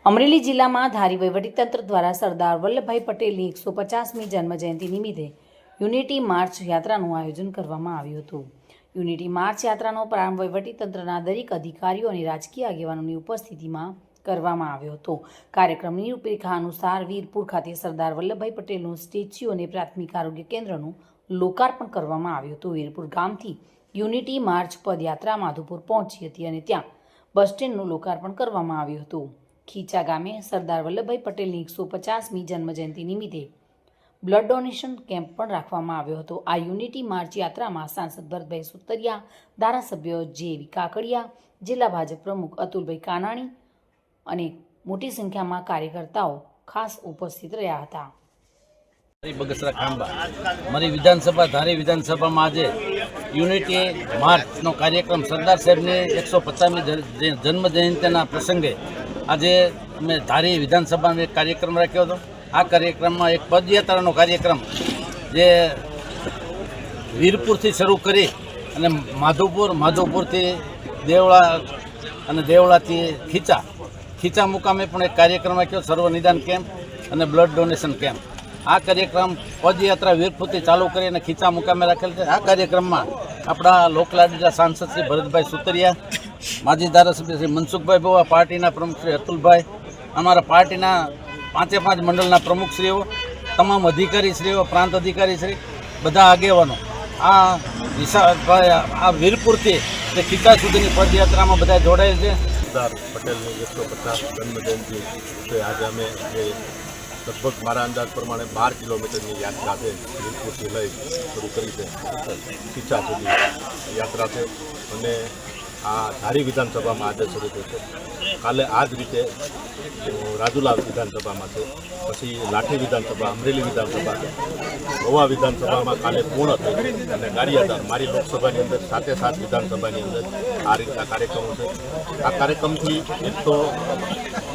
અમરેલી જિલ્લામાં ધારી વહીવટીતંત્ર દ્વારા સરદાર વલ્લભભાઈ પટેલની 150મી જન્મજયંતિ નિમિત્તે યુનિટી માર્ચ યાત્રાનું આયોજન કરવામાં આવ્યું હતું. યુનિટી માર્ચ યાત્રાનો પ્રારંભ વહીવટીતંત્રના દરેક અધિકારીઓ અને રાજકીય આગેવાનોની ઉપસ્થિતિમાં કરવામાં આવ્યો હતો. કાર્યક્રમની રૂપરેખા અનુસાર વીરપુર ખાતે સરદાર વલ્લભભાઈ પટેલનું સ્ટેચ્યુ અને પ્રાથમિક આરોગ્ય કેન્દ્રનું લોકાર્પણ કરવામાં આવ્યું હતું. વીરપુર ગામથી યુનિટી માર્ચ પદયાત્રા માધુપુર પહોંચી હતી અને ત્યાં બસ સ્ટેન્ડનું લોકાર્પણ કરવામાં આવ્યું હતું. ખીચા ગામે સરદાર વલ્લભભાઈ પટેલની 150મી જન્મજયંતિ નિમિત્તે બ્લડ ડોનેશન કેમ્પ પણ રાખવામાં આવ્યો હતો. આ યુનિટી માર્ચ યાત્રામાં સાંસદ ભરતભાઈ સુતરિયા, ધારાસભ્ય જે.વી. કાકડિયા, જિલ્લા ભાજપ પ્રમુખ અતુલભાઈ કાનાણી અને મોટી સંખ્યામાં કાર્યકર્તાઓ ખાસ ઉપસ્થિત રહ્યા હતા. બગસરા ખાંભા મારી વિધાનસભા ધારી વિધાનસભામાં આજે યુનિટી માર્ચનો કાર્યક્રમ સરદાર સાહેબની 150મી જન્મજયંતિના પ્રસંગે આજે અમે ધારી વિધાનસભામાં એક કાર્યક્રમ રાખ્યો હતો. આ કાર્યક્રમમાં એક પદયાત્રાનો કાર્યક્રમ જે વીરપુરથી શરૂ કરી અને માધવપુરથી દેવળા અને દેવળાથી ખીચા મુકામે પણ એક કાર્યક્રમ રાખ્યો, સર્વ નિદાન કેમ્પ અને બ્લડ ડોનેશન કેમ્પ. આ કાર્યક્રમ પદયાત્રા વીરપુરથી ચાલુ કરી અને ખીચા મુકામે રાખેલ છે. આ કાર્યક્રમમાં આપણા લોકલાડીલા સાંસદ શ્રી ભરતભાઈ સુતરિયા, માજી ધારાસભ્ય શ્રી મનસુખભાઈ બુવા, પાર્ટીના પ્રમુખ શ્રી અતુલભાઈ, અમારા પાર્ટીના 5 મંડળના પ્રમુખશ્રીઓ, તમામ અધિકારીશ્રીઓ, પ્રાંત અધિકારીશ્રી, બધા આગેવાનો આ વીરપુરથી તે ખીચા સુધીની પદયાત્રામાં બધા જોડાયેલ છે. સરદાર પટેલની 150 જન્મજયંતિ છે. આજે અમે જે લગભગ મારા અંદાજ પ્રમાણે 12 કિલોમીટરની યાત્રા છે, વીરપુરથી લઈ શરૂ કરી છે, ખીચા સુધી યાત્રા છે અને આ ધારી વિધાનસભામાં આજે શરૂ થઈ છે. કાલે આ જ રીતે રાજુલા વિધાનસભામાં છે, પછી લાઠી વિધાનસભા, અમરેલી વિધાનસભા, ગોવા વિધાનસભામાં કાલે પૂર્ણ થઈ અને ગારિયાધાર મારી લોકસભાની અંદર 7 વિધાનસભાની અંદર આ રીતના કાર્યક્રમો છે. આ કાર્યક્રમથી એક તો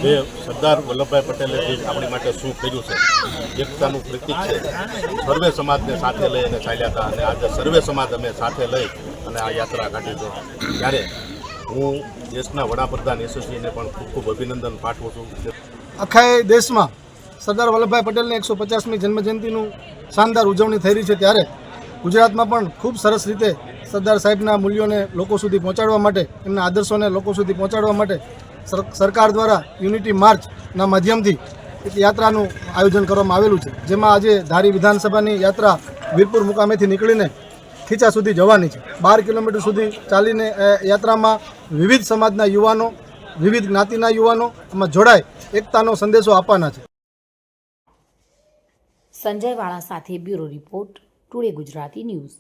જે સરદાર વલ્લભભાઈ પટેલે જે આપણી માટે શું કર્યું છે, એકતાનું પ્રતીક છે. સર્વે સમાજને સાથે લઈ અને ચાલ્યા હતા અને આજે સર્વે સમાજ અમે સાથે લઈ અને આ યાત્રા કાઢી છે. ત્યારે હું દેશના વડાપ્રધાન યશસ્વીને પણ ખૂબ ખૂબ અભિનંદન પાઠવું છું. આખા દેશમાં સરદાર વલ્લભભાઈ પટેલની 150મી જન્મજયંતિનું શાનદાર ઉજવણી થઈ રહી છે, ત્યારે ગુજરાતમાં પણ ખૂબ સરસ રીતે સરદાર સાહેબના મૂલ્યોને લોકો સુધી પહોંચાડવા માટે, એમના આદર્શોને લોકો સુધી પહોંચાડવા માટે સરકાર દ્વારા યુનિટી માર્ચના માધ્યમથી એક યાત્રાનું આયોજન કરવામાં આવેલું છે, જેમાં આજે ધારી વિધાનસભાની યાત્રા વીરપુર મુકામેથી નીકળીને ખીચા સુધી જવાની છે. 12 કિલોમીટર સુધી ચાલીને યાત્રામાં વિવિધ સમાજના યુવાનો, વિવિધ જ્ઞાતિના યુવાનો આમાં જોડાય એકતાનો સંદેશો આપવાના છે. સંજય વાળા સાથે bureau report, today Gujarati news.